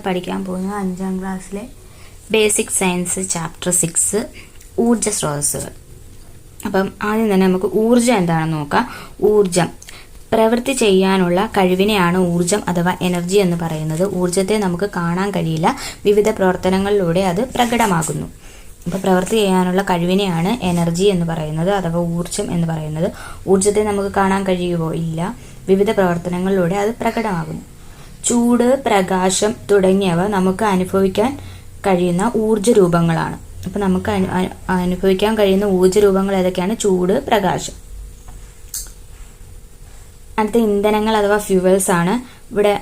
പഠിക്കാൻ പോകുന്നത് 5ാം ക്ലാസ്സിലെ ബേസിക് സയൻസ് ചാപ്റ്റർ 6 ഊർജ്ജ സ്രോതസ്സുകൾ. അപ്പം ആദ്യം തന്നെ നമുക്ക് ഊർജ്ജം എന്താണെന്ന് നോക്കാം. ഊർജ്ജം പ്രവൃത്തി ചെയ്യാനുള്ള കഴിവിനെയാണ് ഊർജ്ജം അഥവാ എനർജി എന്ന് പറയുന്നത്. ഊർജ്ജത്തെ നമുക്ക് കാണാൻ കഴിയില്ല, വിവിധ പ്രവർത്തനങ്ങളിലൂടെ അത് പ്രകടമാകുന്നു. അപ്പോൾ പ്രവൃത്തി ചെയ്യാനുള്ള കഴിവിനെയാണ് എനർജി എന്ന് പറയുന്നത് അഥവാ ഊർജ്ജം എന്ന് പറയുന്നത്. ഊർജ്ജത്തെ നമുക്ക് കാണാൻ കഴിയുമോ? ഇല്ല, വിവിധ പ്രവർത്തനങ്ങളിലൂടെ അത് പ്രകടമാകുന്നു. ചൂട്, പ്രകാശം തുടങ്ങിയവ നമുക്ക് അനുഭവിക്കാൻ കഴിയുന്ന ഊർജ്ജ രൂപങ്ങളാണ്. അപ്പം നമുക്ക് അനുഭവിക്കാൻ കഴിയുന്ന ഊർജ്ജ രൂപങ്ങൾ ഏതൊക്കെയാണ്? ചൂട്, പ്രകാശം. അടുത്ത ഇന്ധനങ്ങൾ അഥവാ ഫ്യൂവൽസ് ആണ്. ഇവിടെ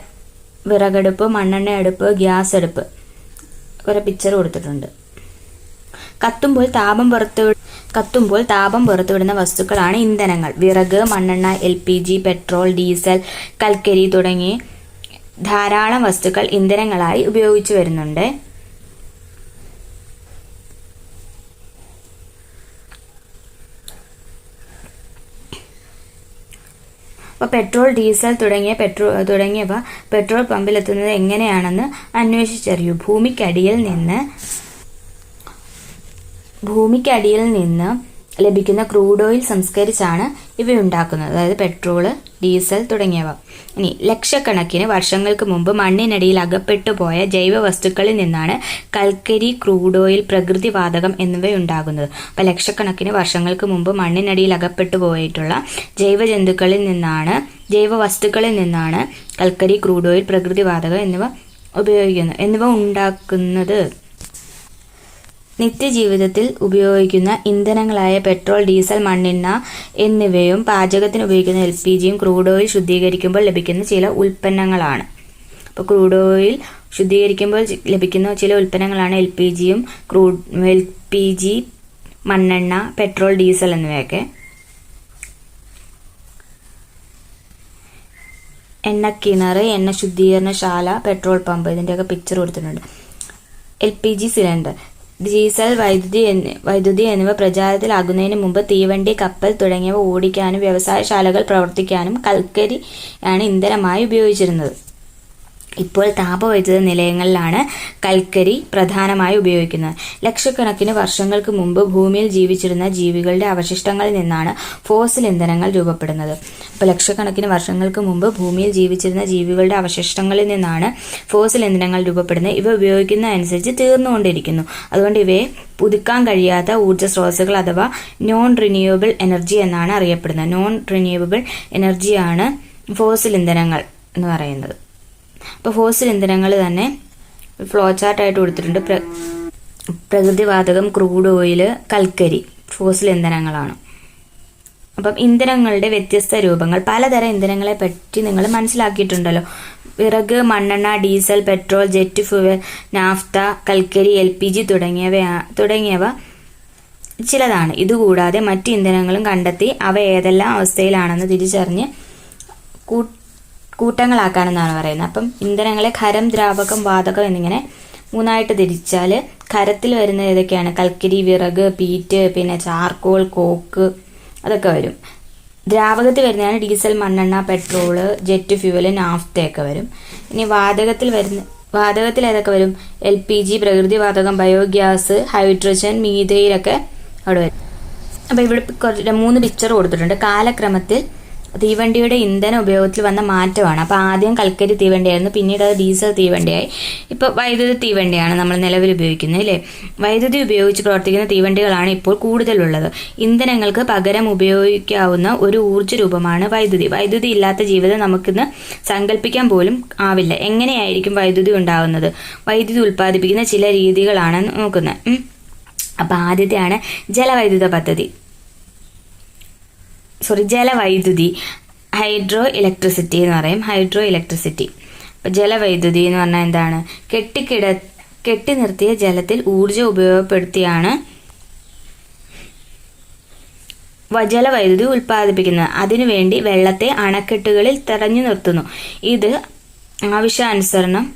വിറകടുപ്പ്, മണ്ണെണ്ണ അടുപ്പ്, ഗ്യാസ് അടുപ്പ്, കുറെ പിക്ചർ കൊടുത്തിട്ടുണ്ട്. കത്തുമ്പോൾ താപം പുറത്തുവിടുന്ന വസ്തുക്കളാണ് ഇന്ധനങ്ങൾ. വിറക്, മണ്ണെണ്ണ, LPG, പെട്രോൾ, ഡീസൽ, കൽക്കരി തുടങ്ങി ധാരാളം വസ്തുക്കൾ ഇന്ധനങ്ങളായി ഉപയോഗിച്ചു വരുന്നുണ്ട്. അപ്പോൾ പെട്രോൾ, ഡീസൽ തുടങ്ങിയവ പെട്രോൾ പമ്പിലെത്തുന്നത് എങ്ങനെയാണെന്ന് അന്വേഷിച്ചറിയൂ. ഭൂമിക്കടിയിൽ നിന്ന് ലഭിക്കുന്ന ക്രൂഡ് ഓയിൽ സംസ്കരിച്ചാണ് ഇവയുണ്ടാക്കുന്നത്, അതായത് പെട്രോള്, ഡീസൽ തുടങ്ങിയവ. ഇനി ലക്ഷക്കണക്കിന് വർഷങ്ങൾക്ക് മുമ്പ് മണ്ണിനടിയിൽ അകപ്പെട്ടു പോയ ജൈവ വസ്തുക്കളിൽ നിന്നാണ് കൽക്കരി, ക്രൂഡ് ഓയിൽ, പ്രകൃതിവാതകം എന്നിവയുണ്ടാകുന്നത്. അപ്പോൾ ലക്ഷക്കണക്കിന് വർഷങ്ങൾക്ക് മുമ്പ് മണ്ണിനടിയിൽ അകപ്പെട്ടു പോയിട്ടുള്ള ജൈവ വസ്തുക്കളിൽ നിന്നാണ് കൽക്കരി, ക്രൂഡ് ഓയിൽ, പ്രകൃതിവാതകം എന്നിവ ഉണ്ടാക്കുന്നത്. നിത്യജീവിതത്തിൽ ഉപയോഗിക്കുന്ന ഇന്ധനങ്ങളായ പെട്രോൾ, ഡീസൽ, മണ്ണെണ്ണ എന്നിവയും പാചകത്തിന് ഉപയോഗിക്കുന്ന LPGയും ക്രൂഡ് ഓയിൽ ശുദ്ധീകരിക്കുമ്പോൾ ലഭിക്കുന്ന ചില ഉൽപ്പന്നങ്ങളാണ്. അപ്പോൾ ക്രൂഡ് ഓയിൽ ശുദ്ധീകരിക്കുമ്പോൾ ലഭിക്കുന്ന ചില ഉൽപ്പന്നങ്ങളാണ് LPG, മണ്ണെണ്ണ, പെട്രോൾ, ഡീസൽ എന്നിവയൊക്കെ. എണ്ണക്കിണർ, എണ്ണ ശുദ്ധീകരണശാല, പെട്രോൾ പമ്പ്, ഇതിൻ്റെയൊക്കെ പിക്ചർ കൊടുത്തിട്ടുണ്ട്. LPG സിലിണ്ടർ, ഡീസൽ, വൈദ്യുതി എന്നിവ പ്രചാരത്തിലാകുന്നതിന് മുമ്പ് തീവണ്ടി, കപ്പൽ തുടങ്ങിയവ ഓടിക്കാനും വ്യവസായശാലകൾ പ്രവർത്തിക്കാനും കൽക്കരിയാണ് ഇന്ധനമായി ഉപയോഗിച്ചിരുന്നത്. ഇപ്പോൾ താപവൈദ്യുത നിലയങ്ങളിലാണ് കൽക്കരി പ്രധാനമായി ഉപയോഗിക്കുന്നത്. ലക്ഷക്കണക്കിന് വർഷങ്ങൾക്ക് മുമ്പ് ഭൂമിയിൽ ജീവിച്ചിരുന്ന ജീവികളുടെ അവശിഷ്ടങ്ങളിൽ നിന്നാണ് ഫോസിൽ ഇന്ധനങ്ങൾ രൂപപ്പെടുന്നത്. അപ്പോൾ ലക്ഷക്കണക്കിന് വർഷങ്ങൾക്ക് മുമ്പ് ഭൂമിയിൽ ജീവിച്ചിരുന്ന ജീവികളുടെ അവശിഷ്ടങ്ങളിൽ നിന്നാണ് ഫോസിൽ ഇന്ധനങ്ങൾ രൂപപ്പെടുന്നത്. ഇവ ഉപയോഗിക്കുന്നതനുസരിച്ച് തീർന്നുകൊണ്ടിരിക്കുന്നു. അതുകൊണ്ട് ഇവയെ പുതുക്കാൻ കഴിയാത്ത ഊർജ്ജ സ്രോതസ്സുകൾ അഥവാ നോൺ റിന്യൂവബിൾ എനർജി എന്നാണ് അറിയപ്പെടുന്നത്. നോൺ റിന്യൂവബിൾ എനർജിയാണ് ഫോസിൽ ഇന്ധനങ്ങൾ എന്ന് പറയുന്നത്. അപ്പോൾ ഫോസിൽ ഇന്ധനങ്ങൾ തന്നെ ഫ്ലോ ചാർട്ടായിട്ട് കൊടുത്തിട്ടുണ്ട്. പ്രകൃതിവാതകം, ക്രൂഡ് ഓയിൽ, കൽക്കരി ഫോസിൽ ഇന്ധനങ്ങളാണ്. അപ്പം ഇന്ധനങ്ങളുടെ വ്യത്യസ്ത രൂപങ്ങൾ. പലതരം ഇന്ധനങ്ങളെ പറ്റി നിങ്ങൾ മനസ്സിലാക്കിയിട്ടുണ്ടല്ലോ. വിറക്, മണ്ണെണ്ണ, diesel, petrol, jet fuel, naphtha, കൽക്കരി, LPG തുടങ്ങിയവ ചിലതാണ്. ഇതുകൂടാതെ മറ്റ് ഇന്ധനങ്ങളും കണ്ടെത്തി അവ ഏതെല്ലാം അവസ്ഥയിലാണെന്ന് തിരിച്ചറിഞ്ഞ് കൂട്ടങ്ങളാക്കാനെന്നാണ് പറയുന്നത്. അപ്പം ഇന്ധനങ്ങളെ ഖരം, ദ്രാവകം, വാതകം എന്നിങ്ങനെ 3ആയിട്ട് തിരിച്ചാൽ ഖരത്തിൽ വരുന്നത് ഏതൊക്കെയാണ്? കൽക്കരി, വിറക്, പീറ്റ്, പിന്നെ ചാർക്കോൾ, കോക്ക് അതൊക്കെ വരും. ദ്രാവകത്തിൽ വരുന്നതാണ് ഡീസൽ, മണ്ണെണ്ണ, പെട്രോള്, ജെറ്റ് ഫ്യൂവൽ, നാഫ്തയൊക്കെ വരും. ഇനി വാതകത്തിൽ ഏതൊക്കെ വരും? LPG, പ്രകൃതിവാതകം, ബയോഗ്യാസ്, ഹൈഡ്രജൻ, മീഥെയിലൊക്കെ അവിടെ വരും. അപ്പോൾ ഇവിടെ 3 പിക്ചർ കൊടുത്തിട്ടുണ്ട്. കാലക്രമത്തിൽ തീവണ്ടിയുടെ ഇന്ധന ഉപയോഗത്തിൽ വന്ന മാറ്റമാണ്. അപ്പോൾ ആദ്യം കൽക്കരി തീവണ്ടിയായിരുന്നു, പിന്നീട് അത് ഡീസൽ തീവണ്ടിയായി, ഇപ്പോൾ വൈദ്യുതി തീവണ്ടിയാണ് നമ്മൾ നിലവിൽ ഉപയോഗിക്കുന്നത് അല്ലേ. വൈദ്യുതി ഉപയോഗിച്ച് പ്രവർത്തിക്കുന്ന തീവണ്ടികളാണ് ഇപ്പോൾ കൂടുതലുള്ളത്. ഇന്ധനങ്ങൾക്ക് പകരം ഉപയോഗിക്കാവുന്ന ഒരു ഊർജ്ജ രൂപമാണ് വൈദ്യുതി. വൈദ്യുതി ഇല്ലാത്ത ജീവിതം നമുക്കിന്ന് സങ്കല്പിക്കാൻ പോലും ആവില്ല. എങ്ങനെയായിരിക്കും വൈദ്യുതി ഉണ്ടാകുന്നത്? വൈദ്യുതി ഉൽപ്പാദിപ്പിക്കുന്ന ചില രീതികളാണ് നോക്കുന്നത്. അപ്പോൾ ആദ്യത്തെയാണ് ജലവൈദ്യുതി, ഹൈഡ്രോ ഇലക്ട്രിസിറ്റി എന്ന് പറയും. Hydro electricity. അപ്പോൾ ജലവൈദ്യുതി എന്ന് പറഞ്ഞാൽ എന്താണ്? കെട്ടി നിർത്തിയ ജലത്തിൽ ഊർജ്ജം ഉപയോഗപ്പെടുത്തിയാണ് ജലവൈദ്യുതി ഉൽപ്പാദിപ്പിക്കുന്നത്. അതിനുവേണ്ടി വെള്ളത്തെ അണക്കെട്ടുകളിൽ തടഞ്ഞു നിർത്തുന്നു. ഇത് ആവശ്യാനുസരണം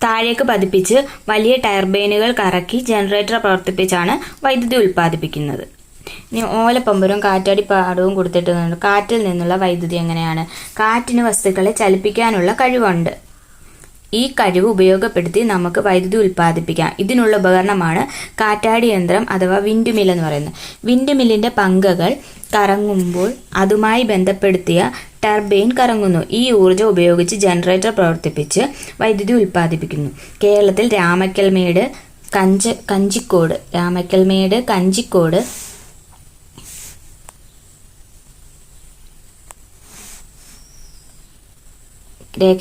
താഴേക്ക് പതിപ്പിച്ച് വലിയ ടർബൈനുകൾ കറക്കി ജനറേറ്റർ പ്രവർത്തിപ്പിച്ചാണ് വൈദ്യുതി ഉൽപ്പാദിപ്പിക്കുന്നത്. ഇനി ഓലപ്പമ്പരും കാറ്റാടിപ്പാടവും കൊടുത്തിട്ടുണ്ട്. കാറ്റിൽ നിന്നുള്ള വൈദ്യുതി എങ്ങനെയാണ്? കാറ്റിന് വസ്തുക്കളെ ചലിപ്പിക്കാനുള്ള കഴിവുണ്ട്. ഈ കഴിവ് ഉപയോഗപ്പെടുത്തി നമുക്ക് വൈദ്യുതി ഉൽപ്പാദിപ്പിക്കാം. ഇതിനുള്ള ഉപകരണമാണ് കാറ്റാടി യന്ത്രം അഥവാ വിൻഡ് മിൽ എന്ന് പറയുന്നത്. വിൻഡ് മില്ലിന്റെ പങ്കകൾ കറങ്ങുമ്പോൾ അതുമായി ബന്ധപ്പെടുത്തിയ ടർബൈൻ കറങ്ങുന്നു. ഈ ഊർജ്ജം ഉപയോഗിച്ച് ജനറേറ്റർ പ്രവർത്തിപ്പിച്ച് വൈദ്യുതി ഉൽപ്പാദിപ്പിക്കുന്നു. കേരളത്തിൽ രാമക്കൽമേട്, കഞ്ചിക്കോട്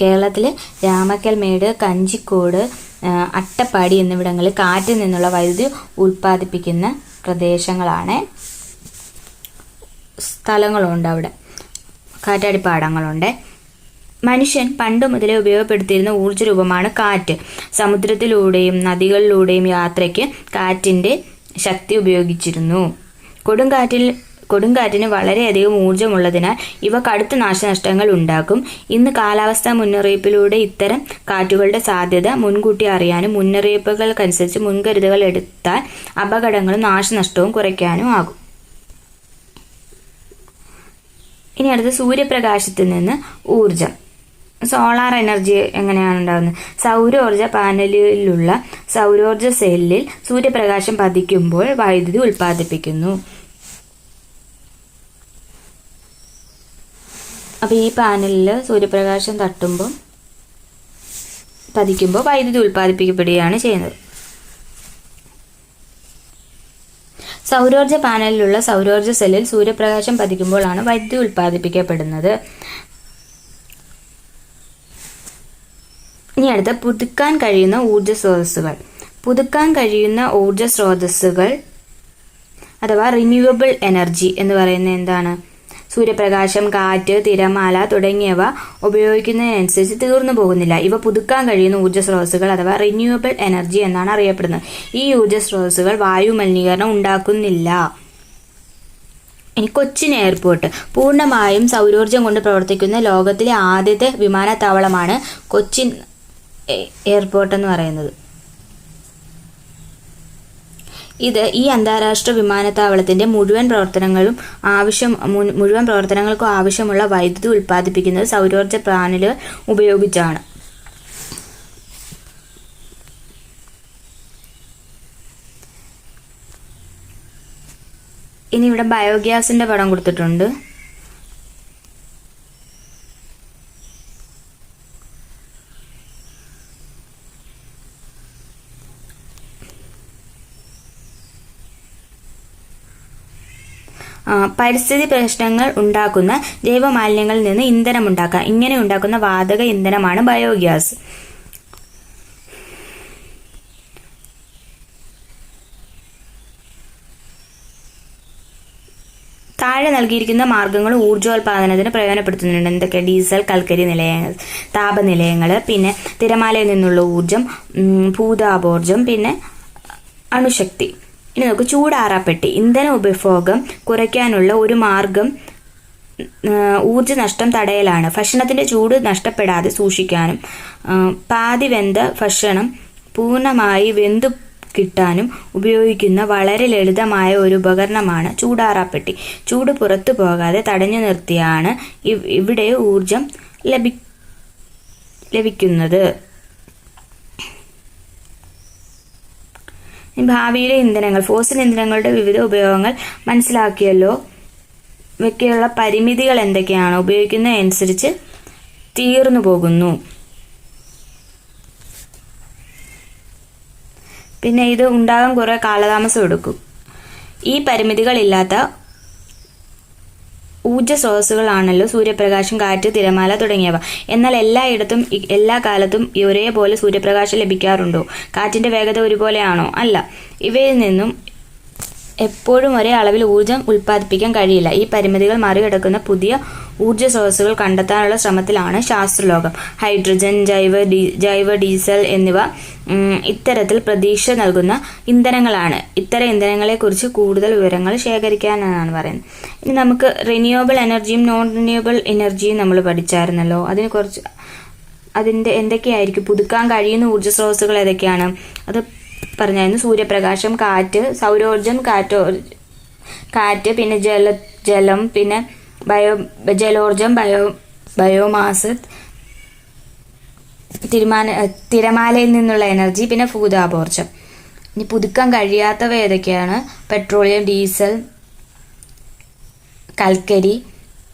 കേരളത്തിലെ രാമക്കൽമേട്, കഞ്ചിക്കോട്, അട്ടപ്പാടി എന്നിവിടങ്ങളിൽ കാറ്റിൽ നിന്നുള്ള വൈദ്യുതി ഉൽപ്പാദിപ്പിക്കുന്ന പ്രദേശങ്ങളാണ്. സ്ഥലങ്ങളുണ്ട് അവിടെ, കാറ്റാടിപ്പാടങ്ങളുണ്ട്. മനുഷ്യൻ പണ്ട് മുതലേ ഉപയോഗപ്പെടുത്തിയിരുന്ന ഊർജ്ജ രൂപമാണ് കാറ്റ്. സമുദ്രത്തിലൂടെയും നദികളിലൂടെയും യാത്രയ്ക്ക് കാറ്റിന്റെ ശക്തി ഉപയോഗിച്ചിരുന്നു. കൊടുങ്കാറ്റിന് വളരെയധികം ഊർജ്ജമുള്ളതിനാൽ ഇവ കടുത്ത നാശനഷ്ടങ്ങൾ ഉണ്ടാക്കും. ഇന്ന് കാലാവസ്ഥാ മുന്നറിയിപ്പിലൂടെ ഇത്തരം കാറ്റുകളുടെ സാധ്യത മുൻകൂട്ടി അറിയാനും മുന്നറിയിപ്പുകൾക്കനുസരിച്ച് മുൻകരുതലുകൾ എടുത്താൽ അപകടങ്ങളും നാശനഷ്ടവും കുറയ്ക്കാനും ആകും. ഇനി അടുത്ത് സൂര്യപ്രകാശത്തിൽ നിന്ന് ഊർജം. സോളാർ എനർജി എങ്ങനെയാണ് ഉണ്ടാകുന്നത്? സൗരോർജ പാനലിലുള്ള സൗരോർജ സെല്ലിൽ സൂര്യപ്രകാശം പതിക്കുമ്പോൾ വൈദ്യുതി ഉൽപ്പാദിപ്പിക്കുന്നു. അപ്പോൾ ഈ പാനലിൽ സൂര്യപ്രകാശം പതിക്കുമ്പോൾ വൈദ്യുതി ഉൽപ്പാദിപ്പിക്കപ്പെടുകയാണ് ചെയ്യുന്നത്. സൗരോർജ പാനലിലുള്ള സൗരോർജ സെല്ലിൽ സൂര്യപ്രകാശം പതിക്കുമ്പോഴാണ് വൈദ്യുതി ഉൽപ്പാദിപ്പിക്കപ്പെടുന്നത്. ഇനി അടുത്ത പുതുക്കാൻ കഴിയുന്ന ഊർജ്ജ സ്രോതസ്സുകൾ അഥവാ റിന്യൂവബിൾ എനർജി എന്ന് പറയുന്നത് എന്താണ്? സൂര്യപ്രകാശം, കാറ്റ്, തിരമാല തുടങ്ങിയവ ഉപയോഗിക്കുന്നതിനനുസരിച്ച് തീർന്നു പോകുന്നില്ല. ഇവ പുതുക്കാൻ കഴിയുന്ന ഊർജ്ജ സ്രോതസ്സുകൾ അഥവാ റിന്യൂവബിൾ എനർജി എന്നാണ് അറിയപ്പെടുന്നത്. ഈ ഊർജ്ജ സ്രോതസ്സുകൾ വായു മലിനീകരണം ഉണ്ടാക്കുന്നില്ല. ഇനി കൊച്ചിൻ എയർപോർട്ട് പൂർണ്ണമായും സൗരോർജ്ജം കൊണ്ട് പ്രവർത്തിക്കുന്ന ലോകത്തിലെ ആദ്യത്തെ വിമാനത്താവളമാണ് കൊച്ചിൻ എയർപോർട്ട് എന്ന് പറയുന്നത്. ഈ അന്താരാഷ്ട്ര വിമാനത്താവളത്തിന്റെ മുഴുവൻ പ്രവർത്തനങ്ങൾക്കും ആവശ്യമുള്ള വൈദ്യുതി ഉൽപ്പാദിപ്പിക്കുന്നത് സൗരോർജ്ജ പാനലുകൾ ഉപയോഗിച്ചാണ്. ഇനി ഇവിടെ ബയോഗ്യാസിന്റെ പടം കൊടുത്തിട്ടുണ്ട്. പരിസ്ഥിതി പ്രശ്നങ്ങൾ ഉണ്ടാക്കുന്ന ജൈവമാലിന്യങ്ങളിൽ നിന്ന് ഇന്ധനം ഉണ്ടാക്കാം. ഇങ്ങനെ ഉണ്ടാക്കുന്ന വാതക ഇന്ധനമാണ് ബയോഗ്യാസ്. താഴെ നൽകിയിരിക്കുന്ന മാർഗങ്ങൾ ഊർജ്ജോൽപാദനത്തിന് പ്രയോജനപ്പെടുത്തുന്നുണ്ട്. എന്തൊക്കെ? ഡീസൽ, കൽക്കരി നിലയങ്ങൾ, താപനിലയങ്ങൾ, പിന്നെ തിരമാലയിൽ നിന്നുള്ള ഊർജം, ഭൂതാപോർജം, പിന്നെ അണുശക്തി. ഇനി നമുക്ക് ചൂടാറാപ്പെട്ടി. ഇന്ധന ഉപഭോഗം കുറയ്ക്കാനുള്ള ഒരു മാർഗം ഊർജ്ജ നഷ്ടം തടയലാണ്. ഭക്ഷണത്തിന്റെ ചൂട് നഷ്ടപ്പെടാതെ സൂക്ഷിക്കാനും പാതി വെന്ത ഭക്ഷണം പൂർണ്ണമായി വെന്തു കിട്ടാനും ഉപയോഗിക്കുന്ന വളരെ ലളിതമായ ഒരു ഉപകരണമാണ് ചൂടാറാപ്പെട്ടി. ചൂട് പുറത്തു പോകാതെ തടഞ്ഞു നിർത്തിയാണ് ഇവിടെ ഊർജം ലഭിക്കുന്നത്. ഭാവിയിലെ ഇന്ധനങ്ങൾ. ഫോസിൽ ഇന്ധനങ്ങളുടെ വിവിധ ഉപയോഗങ്ങൾ മനസ്സിലാക്കിയല്ലോ. ഇവയ്ക്കുള്ള പരിമിതികൾ എന്തൊക്കെയാണ്? ഉപയോഗിക്കുന്നതനുസരിച്ച് തീർന്നു പോകുന്നു. പിന്നെ ഇത് ഉണ്ടാകാൻ കുറെ കാലതാമസം എടുക്കും. ഈ പരിമിതികളില്ലാത്ത ഊർജ്ജ സ്രോതസ്സുകളാണല്ലോ സൂര്യപ്രകാശം, കാറ്റ്, തിരമാല തുടങ്ങിയവ. എന്നാൽ എല്ലായിടത്തും എല്ലാ കാലത്തും ഒരേപോലെ സൂര്യപ്രകാശം ലഭിക്കാറുണ്ടോ? കാറ്റിന്റെ വേഗത ഒരുപോലെയാണോ? അല്ല. ഇവയിൽ നിന്നും എപ്പോഴും ഒരേ അളവിൽ ഊർജ്ജം ഉൽപ്പാദിപ്പിക്കാൻ കഴിയില്ല. ഈ പരിമിതികൾ മറികടക്കുന്ന പുതിയ ഊർജ്ജ സ്രോതസ്സുകൾ കണ്ടെത്താനുള്ള ശ്രമത്തിലാണ് ശാസ്ത്രലോകം. ഹൈഡ്രജൻ, ജൈവ ഡീസൽ എന്നിവ ഇത്തരത്തിൽ പ്രതീക്ഷ നൽകുന്ന ഇന്ധനങ്ങളാണ്. ഇത്തരം ഇന്ധനങ്ങളെക്കുറിച്ച് കൂടുതൽ വിവരങ്ങൾ ശേഖരിക്കാനാണ് പറയുന്നത്. ഇനി നമുക്ക് റിന്യൂവബിൾ എനർജിയും നോൺ റിന്യൂവബിൾ എനർജിയും നമ്മൾ പഠിച്ചായിരുന്നല്ലോ. അതിൻ്റെ എന്തൊക്കെയായിരിക്കും? പുതുക്കാൻ കഴിയുന്ന ഊർജ്ജ സ്രോതസ്സുകൾ ഏതൊക്കെയാണ്? അത് പറഞ്ഞായിരുന്നു. സൂര്യപ്രകാശം, കാറ്റ്, കാറ്റ്, പിന്നെ ജലം, പിന്നെ ജലോർജം, ബയോമാസ്, തിരമാലയിൽ നിന്നുള്ള എനർജി, പിന്നെ ഭൂതാപോർജം. ഇനി പുതുക്കാൻ കഴിയാത്തവ ഏതൊക്കെയാണ്? പെട്രോളിയം, ഡീസൽ, കൽക്കരി,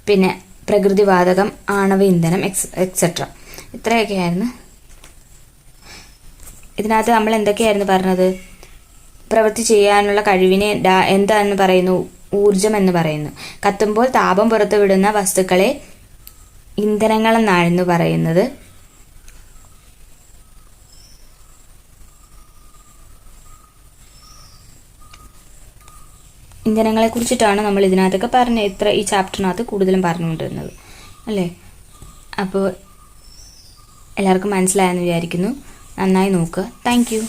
പിന്നെ പ്രകൃതിവാതകം, ആണവ ഇന്ധനം, എക്സെട്ര. ഇത്രയൊക്കെയായിരുന്നു. ഇതിനകത്ത് നമ്മൾ എന്തൊക്കെയായിരുന്നു പറഞ്ഞത്? പ്രവൃത്തി ചെയ്യാനുള്ള കഴിവിനെ എന്താണെന്ന് പറയുന്നു? ഊർജം എന്ന് പറയുന്നു. കത്തുമ്പോൾ താപം പുറത്തുവിടുന്ന വസ്തുക്കളെ ഇന്ധനങ്ങളെന്നായിരുന്നു പറയുന്നത്. ഇന്ധനങ്ങളെ കുറിച്ചിട്ടാണ് നമ്മൾ ഇതിനകത്തൊക്കെ ഈ ചാപ്റ്ററിനകത്ത് കൂടുതലും പറഞ്ഞുകൊണ്ടിരുന്നത് അല്ലേ. അപ്പോൾ എല്ലാവർക്കും മനസ്സിലായെന്ന് വിചാരിക്കുന്നു. നന്നായി നോക്കുക. Thank you.